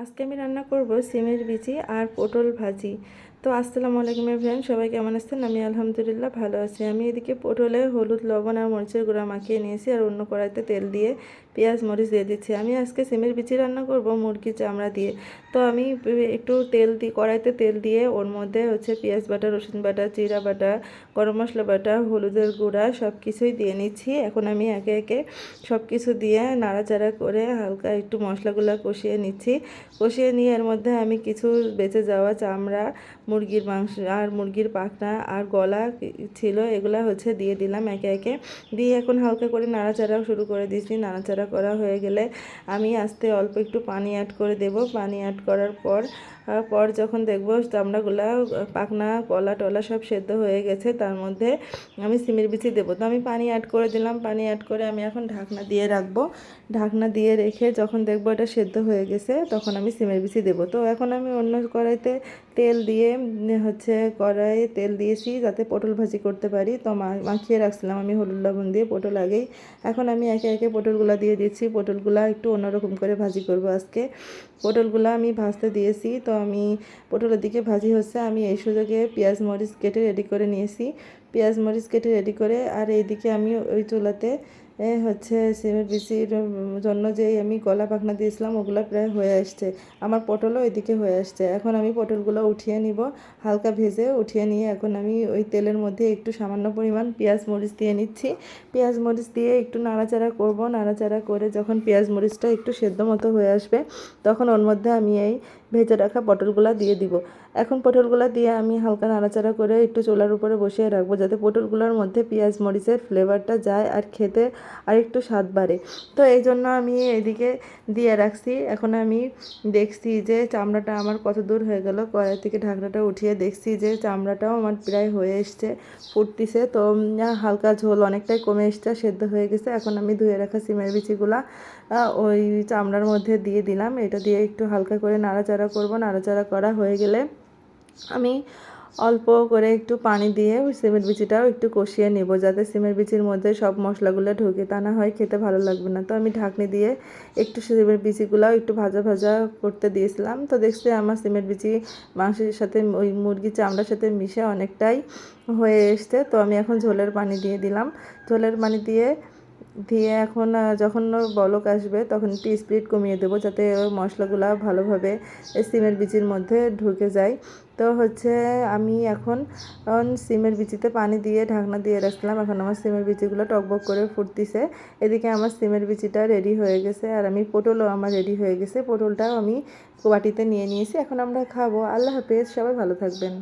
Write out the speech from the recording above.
আজকে আমি রান্না করব সিমের বিচি আর পটল ভাজি। তো আসসালামু আলাইকুম এভরিওয়ান, সবাই কেমন আছেন? আমি আলহামদুলিল্লাহ ভালো আছি। আমি এদিকে পটলে হলুদ লবণ আর মরিচের গুঁড়া মাখিয়ে নিয়েছি, আর অন্য কড়াইতে তেল দিয়ে পেঁয়াজ মরিচ দিয়ে দিচ্ছি। আমি আজকে সিমের বিচি রান্না করব মুরগির চামড়া দিয়ে। তো আমি একটু তেল দিয়ে কড়াইতে তেল দিয়ে ওর মধ্যে পেঁয়াজ বাটা, রসুন বাটা, জিরা বাটা, গরম মশলা বাটা, হলুদের গুঁড়া সব কিছুই দিয়ে নিচ্ছি। এখন আমি একে একে সব কিছু দিয়ে নাড়াচাড়া করে হালকা একটু মশলাগুলো কষিয়ে নিচ্ছি। কষিয়ে নিয়ে এর মধ্যে আমি কিছু বেঁচে যাওয়া চামড়া, মুরগির মাংস আর মুরগির পাখনা আর গলা ছিল, এগুলা দিয়ে দিলাম একে একে। দিয়ে এখন হালকা করে নাড়াচাড়া শুরু করে দিয়েছি। নাড়াচাড়া করা হয়ে গেলে আমি আস্তে অল্প একটু পানি অ্যাড করে দেব। পানি অ্যাড করার পর যখন দেখব চামড়াগুলা, পাখনা, গলা টলা সব সেদ্ধ হয়ে গেছে, তার মধ্যে আমি সিমের বিচি দেবো। তো আমি পানি অ্যাড করে দিলাম। পানি অ্যাড করে আমি এখন ঢাকনা দিয়ে রাখবো। ঢাকনা দিয়ে রেখে যখন দেখবো এটা সেদ্ধ হয়ে গেছে, তখন আমি সিমের বিচি দেবো। তো এখন আমি অন্য কড়াইতে তেল দিয়ে কড়াইয়ে তেল দিয়েছি যাতে পটল ভাজি করতে পারি। তো মাখিয়ে রাখছিলাম আমি হলুদ লবণ দিয়ে পটল আগেই। এখন আমি একে একে পটলগুলা দিয়ে দিচ্ছি। পটলগুলা একটু অন্যরকম করে ভাজি করব আজকে। পটলগুলা আমি ভাজতে দিয়েছি। তো আমি পটলের দিকে ভাজি হচ্ছে, আমি এই সুযোগে পেঁয়াজ মরিচ কেটে রেডি করে নিয়েছি। পেঁয়াজ মরিচ কেটে রেডি করে আর এইদিকে আমি ওই চুলাতে সিমের বিচির জন্য যেই আমি গলা পাখনা দিয়েছিলাম ওগুলো প্রায় হয়ে আসছে। আমার পটলও ওইদিকে হয়ে আসছে। এখন আমি পটলগুলো উঠিয়ে নিব, হালকা ভেজে উঠিয়ে নিয়ে এখন আমি ওই তেলের মধ্যে একটু সামান্য পরিমাণ পেঁয়াজ মরিচ দিয়ে নিচ্ছি। পেঁয়াজ মরিচ দিয়ে একটু নাড়াচাড়া করব। নাড়াচাড়া করে যখন পেঁয়াজ মরিচটা একটু সেদ্ধ মতো হয়ে আসবে, তখন ওর মধ্যে আমি এই ভেজে রাখা পটলগুলো দিয়ে দিব। এখন পটলগুলো দিয়ে আমি হালকা নাড়াচাড়া করে একটু চুলার উপরে বসিয়ে রাখবো, যাতে পটলগুলোর মধ্যে পেঁয়াজ মরিচের ফ্লেভারটা যায় আর খেতে আরেকটু স্বাদ বাড়ে। তো এই জন্য আমি এদিকে দিয়ে রাখছি। এখন আমি দেখছি যে চামড়াটা আমার কত দূর হয়ে গেল। কড়াই থেকে ঢাকনাটা উঠিয়ে দেখছি যে চামড়াটাও আমার প্রায় হয়ে এসছে, ফুটতিছে। তো হালকা ঝোল অনেকটাই কমে এসছে, সেদ্ধ হয়ে গেছে। এখন আমি ধুয়ে রাখা সিমের বিচিগুলা ওই চামড়ার মধ্যে দিয়ে দিলাম। এটা দিয়ে একটু হালকা করে নাড়াচাড়া করব। নাড়াচাড়া করা হয়ে গেলে আমি অল্প করে একটু পানি দিয়ে ওই সিমের বিচিটাও একটু কষিয়ে নেব, যাতে সিমের বিচির মধ্যে সব মশলাগুলো ঢোকে, তা না হয় খেতে ভালো লাগবে না। তো আমি ঢাকনি দিয়ে একটু সিমের বিচিগুলোও একটু ভাজা ভাজা করতে দিয়েছিলাম। তো দেখছি আমার সিমের বিচি মাংসের সাথে ওই মুরগির চামড়ার সাথে মিশে অনেকটাই হয়ে এসছে। তো আমি এখন ঝোলের পানি দিয়ে দিলাম। ঝোলের পানি দিয়ে দিয়ে এখন যখন ওর বলক আসবে তখন একটু স্পিড কমিয়ে দেবো, যাতে ওই মশলাগুলো ভালোভাবে সিমের বিচির মধ্যে ঢুকে যায়। তো আমি এখন সিমের বিচিতে পানি দিয়ে ঢাকনা দিয়ে রাখলাম। এখন আমার সিমের বিচিগুলো টকবক করে ফুটতিছে। এদিকে আমার সিমের বিচিটা রেডি হয়ে গেছে, আর পটলও আমার রেডি হয়ে গেছে। পটলটাও আমি বাটিতে নিয়ে নিয়েছি। এখন আমরা খাবো। আল্লাহ হাফেজ, সবাই ভালো থাকবেন।